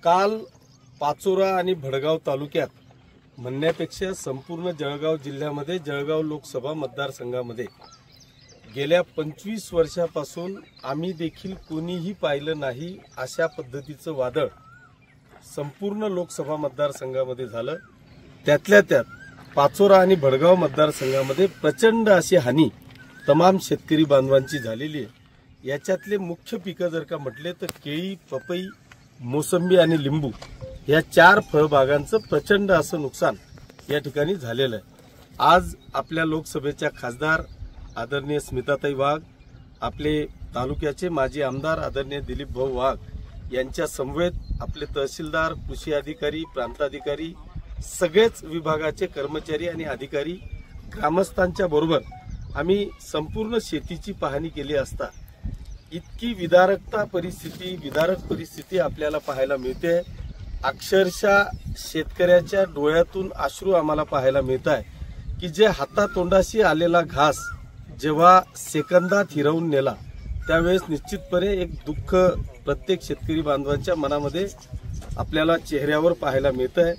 काल पाचोरा आणि भडगाव तालुक्यात म्हणण्यापेक्षा संपूर्ण जळगाव जिल्ह्यामध्ये जळगाव लोकसभा मतदारसंघामध्ये गेल्या 25 वर्षापासून आम्ही देखील कोणीही पाहिलं नाही अशा पद्धतीचं वादळ संपूर्ण लोकसभा मतदारसंघामध्ये झालं। त्यातल्या त्यात पाचोरा आणि भडगाव मतदारसंघामध्ये प्रचंड अशी हानी तमाम शेतकरी बांधवांची झालेली आहे। याच्यातले मुख्य पिकं जर का म्हटले तर केळी, पपई, मोसंबी आणि लिंबू या 4 फळबागांचं प्रचंड असं नुकसान या ठिकाणी झालेलं आहे। आज आपल्या लोकसभेच्या खासदार आदरणीय स्मिताताई वाघ, आपले तालुक्याचे माजी आमदार आदरणीय दिलीप भाऊ वाघ यांच्या समवेत आपले तहसीलदार, कृषी अधिकारी, प्रांताधिकारी, सगळेच विभागाचे कर्मचारी आणि अधिकारी, ग्रामस्थांच्या बरोबर आम्ही संपूर्ण शेतीची पाहणी केली असता इतकी विदारक परिस्थिती आपल्याला पाहायला मिळते। अक्षरशः शेतकऱ्याच्या डोळ्यातून अश्रू आम्हाला पाहायला मिळत आहे की जे हातातोंडाशी आलेला घास जेव्हा सेकंदात हिरावून नेला त्यावेळेस निश्चितपणे एक दुःख प्रत्येक शेतकरी बांधवांच्या मनामध्ये आपल्याला चेहऱ्यावर पाहायला मिळत आहे।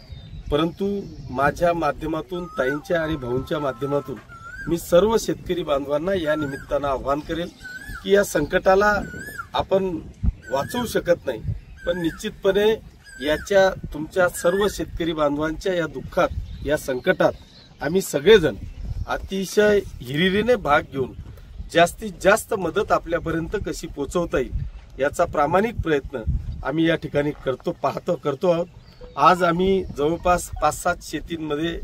परंतु माझ्या माध्यमातून, ताईंच्या आणि भाऊंच्या माध्यमातून मी सर्व शेतकरी बांधवांना या निमित्तानं आवाहन करेल की या संकटाला आपण वाचवू शकत नाही, पण निश्चितपणे याच्या तुमच्या सर्व शेतकरी बांधवांच्या या दुःखात, या संकटात आम्ही सगळेजण अतिशय हिरिरीने भाग घेऊन जास्तीत जास्त मदत आपल्यापर्यंत कशी पोहोचवता येईल याचा प्रामाणिक प्रयत्न आम्ही या ठिकाणी करतो आहोत। आज आम्ही जवळपास 5-7 शेतींमध्ये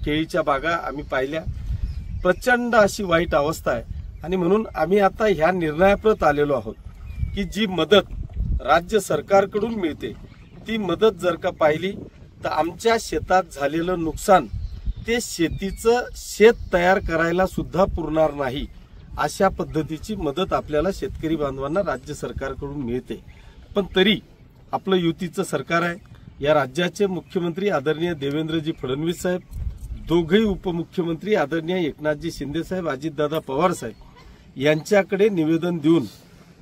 केळीच्या बागा आम्ही पाहिल्या। प्रचंड अशी वाईट अवस्था आहे आणि म्हणून आम्ही आता ह्या निर्णयाप्रत आलेलो आहोत की जी मदत राज्य सरकारकडून मिळते ती मदत जर का पाहिली तर आमच्या शेतात झालेलं नुकसान ते शेतीचं शेत तयार करायला सुद्धा पुरणार नाही अशा पद्धतीची मदत आपल्याला शेतकरी बांधवांना राज्य सरकारकडून मिळते। पण तरी आपलं युतीचं सरकार आहे, या राज्याचे मुख्यमंत्री आदरणीय देवेंद्रजी फडणवीस साहेब, दोघेही उपमुख्यमंत्री आदरणीय एकनाथजी शिंदे साहेब, अजितदादा पवार साहेब यांच्याकडे निवेदन देऊन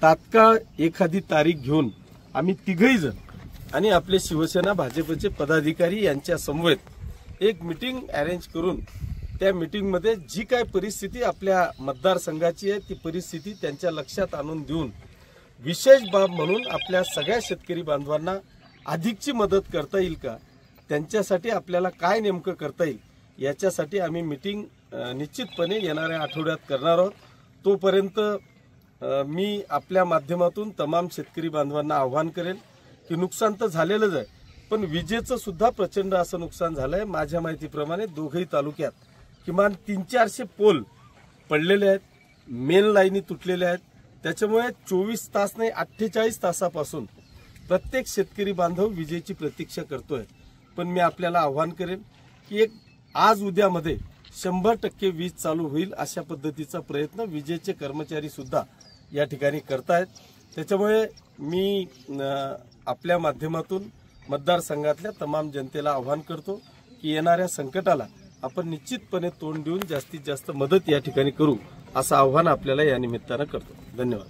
तात्काळ एखादी तारीख घेऊन आम्ही तिघही जण आणि आपले शिवसेना भाजपचे पदाधिकारी यांच्या समवेत एक मीटिंग अरेंज करून त्या मीटिंगमध्ये जी काय परिस्थिती आपल्या मतदारसंघाची आहे ती परिस्थिती त्यांच्या लक्षात आणून देऊन विशेष बाब म्हणून आपल्या सगळ्या शेतकरी बांधवांना अधिकची मदत करता येईल का, त्यांच्यासाठी आपल्याला काय नेमकं करता येईल याच्यासाठी आम्ही मीटिंग निश्चितपणे येणाऱ्या आठवड्यात करणार आहोत। तोपर्यंत मी आपल्या माध्यमातून तमाम शेतकरी बांधवांना आवाहन करेन की नुकसान तर झालेलंच आहे, पण विजेचं सुद्धा प्रचंड असं नुकसान झालंय। माझ्या माहितीप्रमाणे दोघेही तालुक्यात किमान 300-400 पोल पडलेले आहेत, मेन लाईनी तुटलेल्या आहेत। त्याच्यामुळे 24 तास नाही 48 तासापासून प्रत्येक शेतकरी बांधव विजेची प्रतीक्षा करतोय। पण मी आपल्याला आवाहन करेन की एक आज उद्यामध्ये 100% वीज चालू होईल अशा पद्धतीचा प्रयत्न विजेचे कर्मचारी सुद्धा या ठिकाणी करतायत। त्याच्यामुळे मी आपल्या माध्यमातून मतदारसंघातल्या तमाम जनतेला आवाहन करतो की येणाऱ्या संकटाला आपण निश्चितपणे तोंड देऊन जास्तीत जास्त मदत या ठिकाणी करू असं आवाहन आपल्याला या निमित्तानं करतो। धन्यवाद।